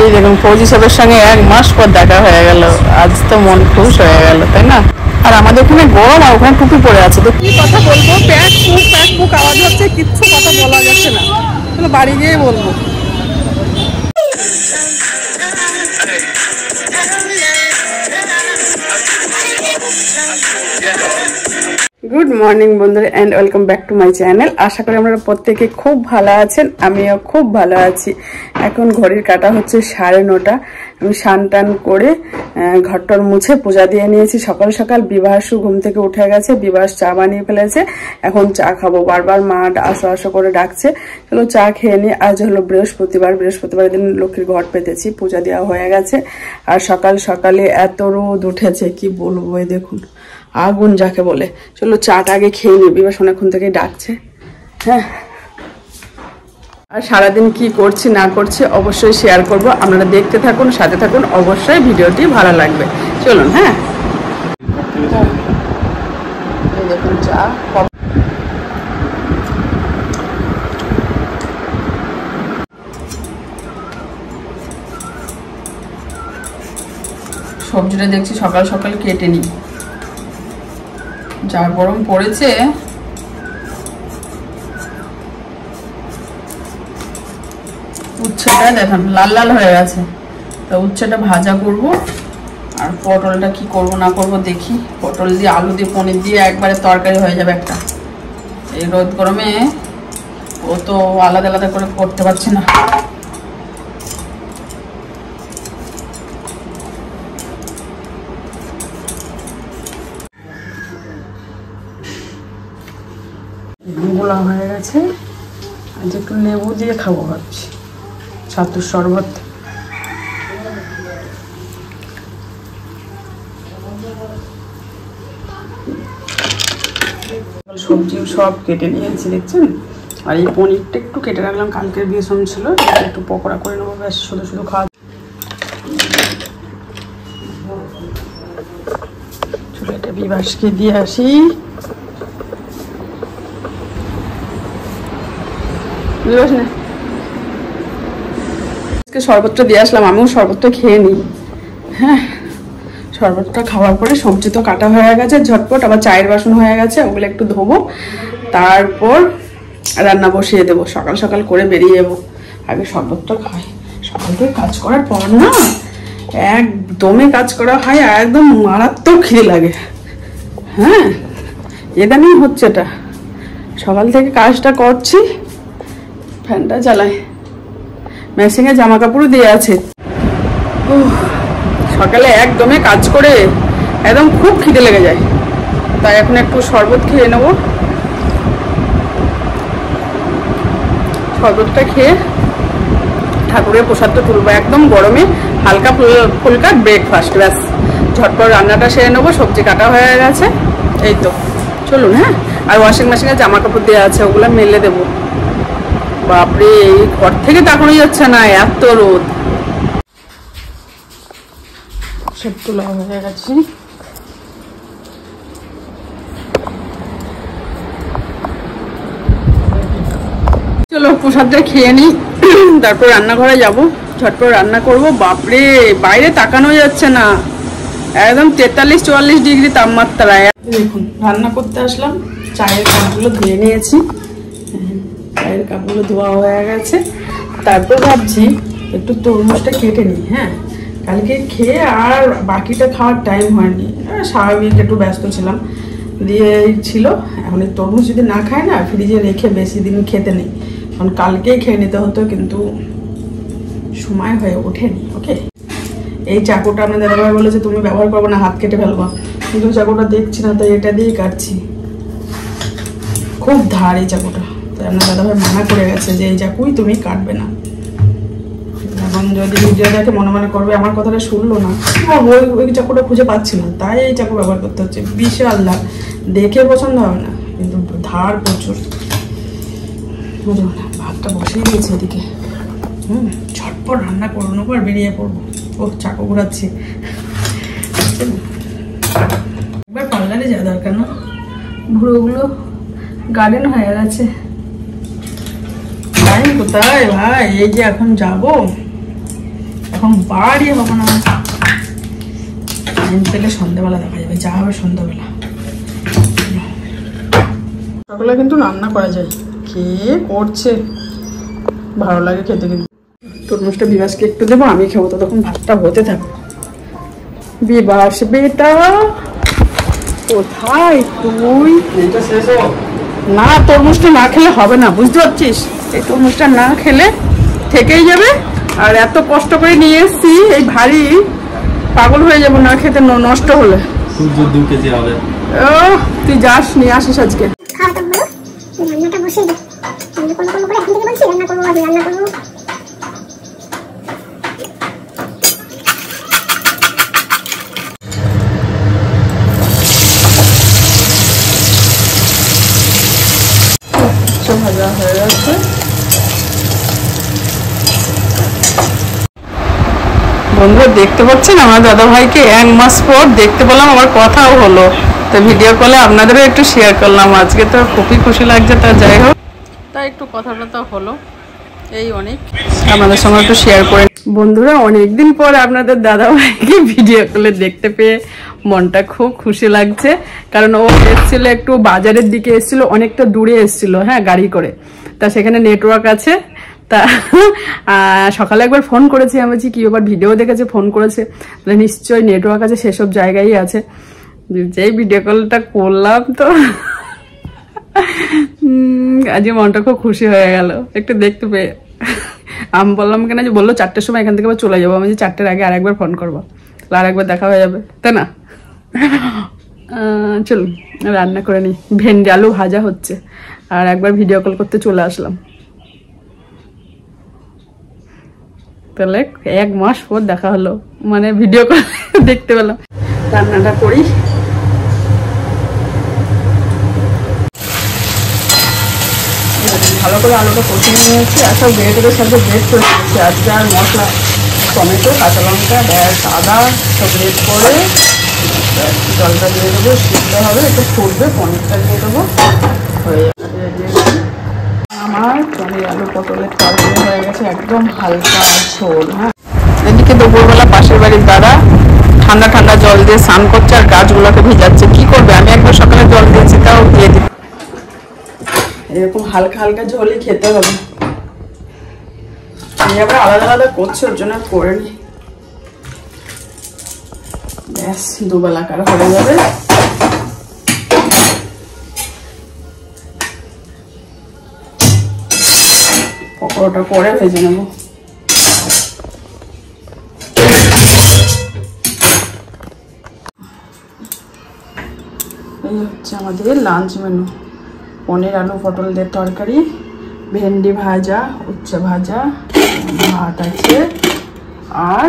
এই দেখুন ফৌজি সাহেবের সঙ্গে 1 মাস পর দেখা হয়ে গেল, আজ তো মন খুশ হয়ে গেল, তাই না? আর আমাদের ওখানে গরম, আর ওখানে টুপি পরে আছে, তো কি কথা বলবো, প্যাক পুক আওয়াজ হচ্ছে, কিচ্ছু কথা বলা যাচ্ছে না, চলো বাড়ি গিয়ে বলবো। গুড মর্নিং বন্ধুরা, and welcome back to my channel. আশা করি আপনারা প্রত্যেকে খুব ভালো আছেন, আমিও খুব ভালো আছি। এখন ঘড়ির কাঁটা হচ্ছে 9:30। আমি স্নান টান করে ঘরটর মুছে পূজা দিয়ে নিয়েছি। সকাল সকাল বিবাহসু ঘুম থেকে উঠে গেছে, বিবাহ চা বানিয়ে ফেলেছে, এখন চা খাবো। বারবার মা আসো আসো করে ডাকছে, চলো চা খেয়ে নিই। আজ হলো বৃহস্পতিবার দিন লক্ষ্মীর ঘট পেতেছি, পূজা দেওয়া হয়ে গেছে। আর সকাল সকালে এত রোদ উঠেছে কি বলবো, এই দেখুন আগুন যাকে বলে। চলো চাটা আগে খেয়ে নিই, বিবাস অনেকক্ষণ থেকে ডাকছে। হ্যাঁ, আর সারাদিন কি করছি না করছি অবশ্যই শেয়ার করব, আপনারা দেখতে থাকুন, সাথে থাকুন, অবশ্যই ভিডিওটি ভালো লাগবে। চলুন। হ্যাঁ, এই দেখুন চা, সবজিটা দেখছি সকাল সকাল কেটে নিই, যা গরম পড়েছে। উচ্ছেটা দেখেন লাল লাল হয়ে গেছে, তা উচ্ছেটা ভাজা করব। আর পটলটা কি করব না করব দেখি, পটল দিয়ে আলু দিয়ে পনির দিয়ে একবারে তরকারি হয়ে যাবে একটা। এই রোদ গরমে ও তো আলাদা আলাদা করে করতে পারছি না। গোলা হয়ে গেছে, আজ একটু লেবু দিয়ে খাবো ভাবছি, ছাতুর শরবত। সবজি সব কেটে নিয়েছি দেখছেন, আর এই পনিরটা একটু কেটে রাখলাম, কালকের বেসন ছিল, একটু পকোড়া করে নেবো, ব্যাস শুধু শুধু খাওয়া। চলো এটা বিবাসকে দিয়ে আসি। শরবতটা দিয়ে আসলাম, আমিও শরবতটা খেয়ে নিই। হ্যাঁ, শরবতটা খাওয়ার পরে সবজি তো কাটা হয়ে গেছে ঝটপট, আবার চায়ের বাসন হয়ে গেছে, ওগুলো একটু ধোবো, তারপর রান্না বসিয়ে দেবো। সকাল সকাল করে বেরিয়ে যাবো, আগে শরবতটা খাই। সকাল থেকে কাজ করার পর না একদমই কাজ করা হয়, একদম মারাত্মক খিদে লাগে। হ্যাঁ, এদানি হচ্ছে এটা, সকাল থেকে কাজটা করছি, ফ্যানটা চালাই, মেশিনে জামা কাপড়ও দিয়ে আছে। সকালে একদমই কাজ করে একদম খুব খিদে লেগে যায়, তাই এখন একটু শরবত খেয়ে নেব। শরবতটা খেয়ে ঠাকুরের প্রসাদটা তুলবো, একদম গরমে হালকা ফুলকা ব্রেকফাস্ট, ব্যাস ঝটপট রান্নাটা সেরে নেবো। সবজি কাটা হয়ে গেছে, এই তো চলুন। হ্যাঁ, আর ওয়াশিং মেশিনে জামা কাপড় দেওয়া আছে, ওগুলো মেলে দেবো। বাপরে, এই ঘর থেকে তাকানোই যাচ্ছে না, এত রোদ। সব তোলা হয়ে গেছে, চলো প্রসাদটা খেয়ে নিই, তারপর রান্নাঘরে যাব, ঝটপট রান্না করব। বাপরে, বাইরে তাকানো যাচ্ছে না, একদম 43-44 ডিগ্রি তাপমাত্রায়। দেখুন রান্না করতে আসলাম, চায়ের কাপগুলো ধুয়ে নিয়েছি, চায়ের কাপগুলো ধোয়া হয়ে গেছে। তারপর ভাবছি একটু তরমুজটা কেটে নিই। হ্যাঁ, কালকে খেয়ে আর বাকিটা খাওয়ার টাইম হয়নি, স্বাভাবিক একটু ব্যস্ত ছিলাম, দিয়ে ছিল। এখন এই তরমুজ যদি না খায় না, ফ্রিজে রেখে বেশি দিন খেতে নেই, কারণ কালকেই খেয়ে নিতে হতো, কিন্তু সময় হয়ে ওঠেনি। ওকে, এই চাকুটা আপনার দাদাভাই বলেছে তুমি ব্যবহার করবো না, হাত কেটে ফেলবো, কিন্তু চাকুটা দেখছি না, তাই এটা দিয়েই কাটছি। খুব ধার এই চাকুটা, তাই আপনার দাদাভাই মানা করে গেছে যে এই চাকুই তুমি কাটবে না। এখন যদি ভিডিও দেখে মনে মনে করবে আমার কথাটা শুনলো না, ওই চাকুটা খুঁজে পাচ্ছি না, তাই এই চাকু ব্যবহার করতে হচ্ছে। বিশাল ধার, দেখে পছন্দ হবে না, কিন্তু ধার প্রচুর। ভাতটা বসিয়ে দিয়েছি এদিকে, ঝটপট রান্না করে নেবো আর বেরিয়ে পড়বো। ও চাকু ঘোরাচ্ছি, একবার পার্লারে যাওয়া দরকার না, ভুড়োগুলো গার্ডেন হয়ে গেছে। টাইম কোথায় ভাই, এই যে এখন যাবো, এখন বাড়ি হবে না, পেলে সন্ধ্যাবেলা দেখা যাবে, যা হবে সন্ধ্যাবেলা। সকালে কিন্তু রান্না করা যায়, কে করছে ভালো লাগে খেতে। কিন্তু তরমুজটা বিবাসকে একটু দেবো, আমি খাবো, তো তখন ভাতটা হতে থাকবে। বিবাস বেটা কোথায় তুই? না, তরমুজটা না খেলে হবে না, বুঝতে পারছিস? এই তরমুজটা না খেলে থেকেই যাবে। আর এত কষ্ট করে নিয়ে এসছি, এই ভারী পাগল হয়ে যাবো না খেতে, নষ্ট হলে। 2 কেজি হবে। ও তুই যাস, নিয়ে আসিস আজকে। রান্নাটা বসিয়ে দে, এখন থেকে বলছি রান্না করবো, আমি রান্না করবো। ভাজা হয়ে গেছে। বন্ধুরা দেখতে পাচ্ছেন আমার দাদা ভাইকে 1 মাস পর দেখতে পেলাম, আমার কথাও হলো, তো ভিডিও কলে আপনাদেরও একটু শেয়ার করলাম। আজকে তো খুবই খুশি লাগছে, তা যাই হোক, তাই একটু কথাটা তো হলো, এই অনেক আপনাদের সঙ্গে একটু শেয়ার করে। বন্ধুরা অনেকদিন পর আপনাদের দাদা ভাইকে ভিডিও কলে দেখতে পেয়ে মনটা খুব খুশি লাগছে, কারণ ও এসেছিল একটু বাজারের দিকে, এসেছিল অনেকটা দূরে এসেছিল, হ্যাঁ গাড়ি করে, তা সেখানে নেটওয়ার্ক আছে। তা সকালে একবার ফোন করেছি, আমি বলছি কি ব্যাপার, ভিডিও দেখেছে, ফোন করেছে, তাহলে নিশ্চয়ই নেটওয়ার্ক আছে, সেসব জায়গায় আছে। যেই ভিডিও কলটা করলাম তো আজকে মনটা খুব খুশি হয়ে গেল একটু দেখতে পেয়ে। আমি বললাম কেন, যে বললো 4টের সময় এখান থেকে আবার চলে যাবো। আমি যে 4টের আগে আরেকবার ফোন করবো, তাহলে আরেকবার দেখা হয়ে যাবে, তাই না? চলুন রান্না করে নিই। ভেন্ডি আলু ভাজা হচ্ছে, আর একবার ভিডিও কল করতে চলে আসলাম। তাহলে 1 মাস পর দেখা হলো, মানে ভিডিও কল দেখতে পেলাম। রান্নাটা করি। ভালো করে আলুটা কষিয়ে নিয়েছি, আর সব ব্রেডের সাথে ব্রেড করে দিয়েছি। আজকে আর মশলা, টমেটো, কাঁচা লঙ্কা, আদা সব ব্রেড করে জলটা দিয়ে দেবো, সিদ্ধ হবে, একটু ফুটবে, পনিরটা দিয়ে দেবো, হয়ে যাবে। আমার পনির আলু পটলের তরকারি হয়ে গেছে, একদম হালকা ঝোল। হ্যাঁ, এদিকে দুপুরবেলা পাশের বাড়ির দাদা ঠান্ডা ঠান্ডা জল দিয়ে স্নান করছে, আর গাছগুলোকে ভিজাচ্ছে। কি করবে, আমি একবার সকালে জল দিয়েছি, তাও দিয়ে দিই। এরকম হালকা হালকা ঝোলই খেতে হবে। আমি আবার আলাদা আলাদা করছি, ওর জন্য করে নি, ব্যাস দুবেলাকার হয়ে যাবে। পকোড়াটা পরে ভেজে নেবো। এই হচ্ছে আমাদের লাঞ্চ মেনু। পনির আলু পটল দিয়ে তরকারি, ভেন্ডি ভাজা, উচ্ছে ভাজা, ভাত আছে, আর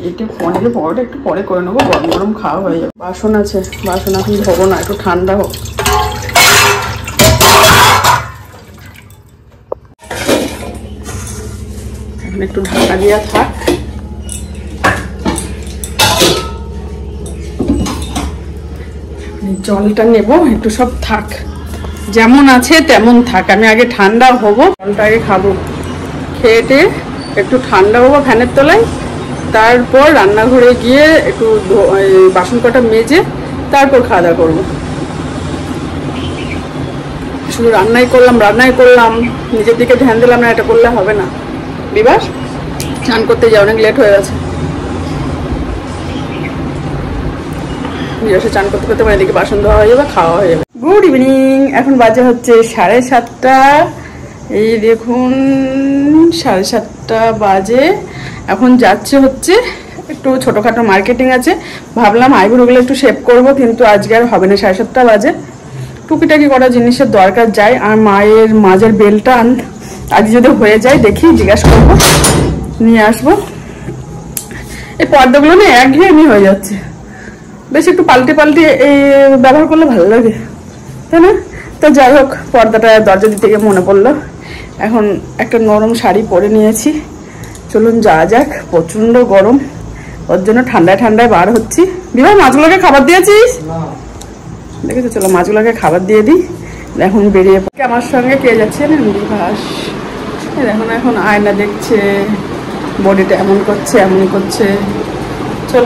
এটা পনিরের পরোটা একটু পরে করে নেবো, গরম গরম খাওয়া হয়ে যাবে। বাসন আছে, বাসন এখন ধোবো না, একটু ঠান্ডা হোক। এখন একটু ঢাকা দিয়া থাক। জলটা নেব, একটু সব থাক, যেমন আছে তেমন থাক। আমি আগে ঠান্ডা হবো, জলটা আগে খাবো, খেয়ে একটু ঠান্ডা হবো ফ্যানের তলায়, তারপর রান্নাঘরে গিয়ে একটু বাসন কটা মেজে তারপর খাওয়া দাওয়া করবো। শুধু রান্নাই করলাম, নিজের দিকে ধ্যান দিলাম না, এটা করলে হবে না। বিবাস স্নান করতে যাও, অনেক লেট হয়ে গেছে। বিবাসে স্নান করতে করতে মানে এদিকে বাসন ধোয়া হয়ে যাবে, খাওয়া হয়ে যাবে। গুড ইভিনিং, এখন বাজে হচ্ছে 7:30। এই দেখুন 7:30 বাজে। এখন যাচ্ছে হচ্ছে একটু ছোটোখাটো মার্কেটিং আছে, ভাবলাম আইব্রোগুলো একটু শেভ করবো, কিন্তু আজকে আর হবে না, 7:30 বাজে। টুকিটাকি করা জিনিসের দরকার যায়, আর মায়ের মাঝের বেলটা আজ যদি হয়ে যায় দেখি, জিজ্ঞাসা করবো, নিয়ে আসবো। এই পর্দাগুলো না একঘেয়েমি হয়ে যাচ্ছে, বেশ একটু পাল্টে এই ব্যবহার করলে ভালো লাগে, তাই না? তো যাই হোক, পর্দাটা দরজা দিতে গিয়ে মনে পড়লো। এখন একটা নরম শাড়ি পরে নিয়েছি, চলুন যাওয়া যাক। প্রচন্ড গরম, ওর জন্য ঠান্ডায় ঠান্ডায় বার হচ্ছি। বিভাগ মাছগুলোকে খাবার দিয়েছিস? দেখেছো, চলো মাছগুলোকে খাবার দিয়ে দিই। এখন বেরিয়ে আমার সঙ্গে কে যাচ্ছে না, বিভাস। এখন আয়না দেখছে, বডিটা এমন করছে এমন করছে। চল,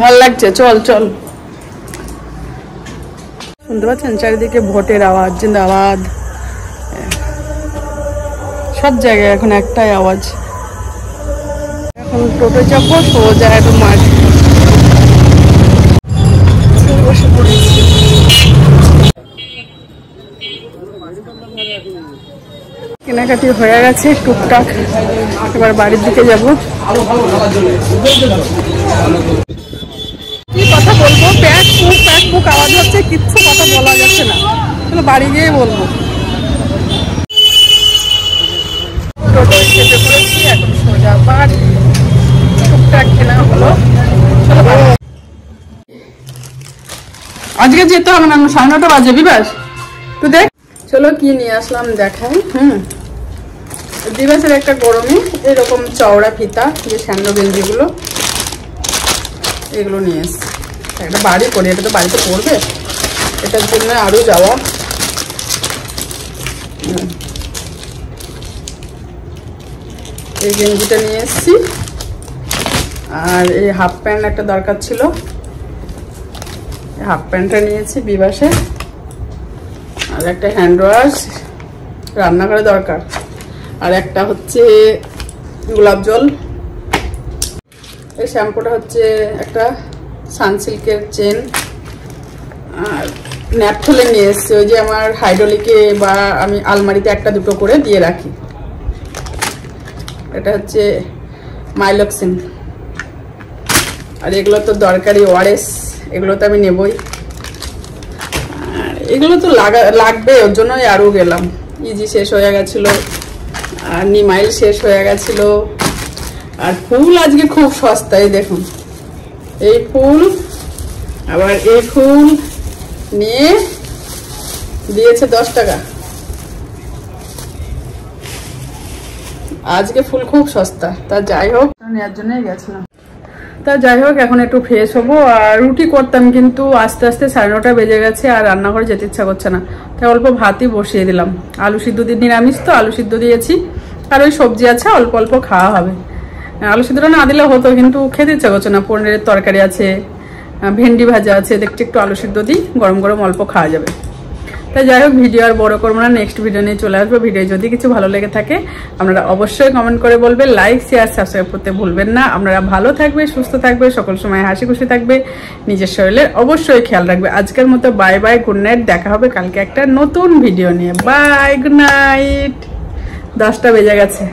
ভাল লাগছে, চল চল। শুনতে পাচ্ছেন চারিদিকে ভোটের আওয়াজ, জিন্দাবাদ। সব জায়গায় এখন একটাই আওয়াজ। এখন টোটো চাপবো, সোজা একটু মাঠ। বসে পড়েছি। কেনাকাটি হয়ে গেছে টুকটাক, এবার বাড়ির দিকে যাব। কি কথা বলবো, প্যাক পুক আওয়াজ হচ্ছে, কিচ্ছু কথা বলা যাচ্ছে না। চলো বাড়ি গিয়ে বলবো। টোটো চেপে পড়েছি, এখন সোজা বাড়ি। টুকটাক কেনা হলো, চলো বাড়ি। আজকে যেতে হবে না, 9:30 বাজে। বিবাস তুই দেখ, চলো কি নিয়ে আসলাম দেখাই। বিবাসের একটা গরমে এরকম চওড়া ফিতা, যে স্যান্ডো গেঞ্জিগুলো, এগুলো নিয়ে এসছি। একটা বাড়ি পরে, এটা তো বাড়িতে পড়বে, এটার জন্য আরো যাওয়া। এই গেঞ্জিটা নিয়ে এসছি, আর এই হাফ প্যান্ট একটা দরকার ছিল, হাফ প্যান্টটা নিয়েছি বিবাসে। আর একটা হ্যান্ড ওয়াশ রান্নাঘরে দরকার, আর একটা হচ্ছে গোলাপ জল। এই শ্যাম্পুটা হচ্ছে একটা সানসিল্কের চেন। আর ন্যাপথলে নিয়ে এসছি, ওই যে আমার হাইড্রোলিকে বা আমি আলমারিতে একটা দুটো করে দিয়ে রাখি। এটা হচ্ছে মাইলক্সিন। আর এগুলো তো দরকারি, ওআরএস, এগুলো তো আমি নেবই। আর এগুলো তো লাগবে, ওর জন্যই আরও গেলাম। ইজি শেষ হয়ে গেছিলো, আর নিমাইল শেষ হয়ে গেছিল। আর ফুল আজকে খুব সস্তায়, দেখুন এই ফুল, আবার এই ফুল নিয়ে দিয়েছে 10 টাকা। আজকে ফুল খুব সস্তা। তা যাই হোক, নেওয়ার জন্যই গেছিলাম। তা যাই হোক, এখন একটু ফ্রেশ হবো। আর রুটি করতাম, কিন্তু আস্তে আস্তে 9:30 বেজে গেছে, আর রান্নাঘরে যেতে ইচ্ছা করছে না। তাই অল্প ভাতই বসিয়ে দিলাম। আলু সিদ্ধ দিয়ে, নিরামিষ তো আলু সিদ্ধ দিয়েছি, আর ওই সবজি আছে, অল্প অল্প খাওয়া হবে। আলু সিদ্ধটা না দিলে হতো, কিন্তু খেতে ইচ্ছা করছে না। পনিরের তরকারি আছে, ভেন্ডি ভাজা আছে, দেখছি একটু আলু সিদ্ধ দিই, গরম গরম অল্প খাওয়া যাবে। তাই যাই হোক, ভিডিও আর বড় করবো না, নেক্সট ভিডিও নিয়ে চলে আসবো। ভিডিও যদি কিছু ভালো লেগে থাকে আপনারা অবশ্যই কমেন্ট করে বলবেন, লাইক শেয়ার সাবস্ক্রাইব করতে ভুলবেন না। আপনারা ভালো থাকবে, সুস্থ থাকবে, সকল সময় হাসি খুশি থাকবে, নিজের শরীরের অবশ্যই খেয়াল রাখবে। আজকের মতো বাই বাই, গুড নাইট। দেখা হবে কালকে একটা নতুন ভিডিও নিয়ে। Bye, good night. 10টা বেজে গেছে।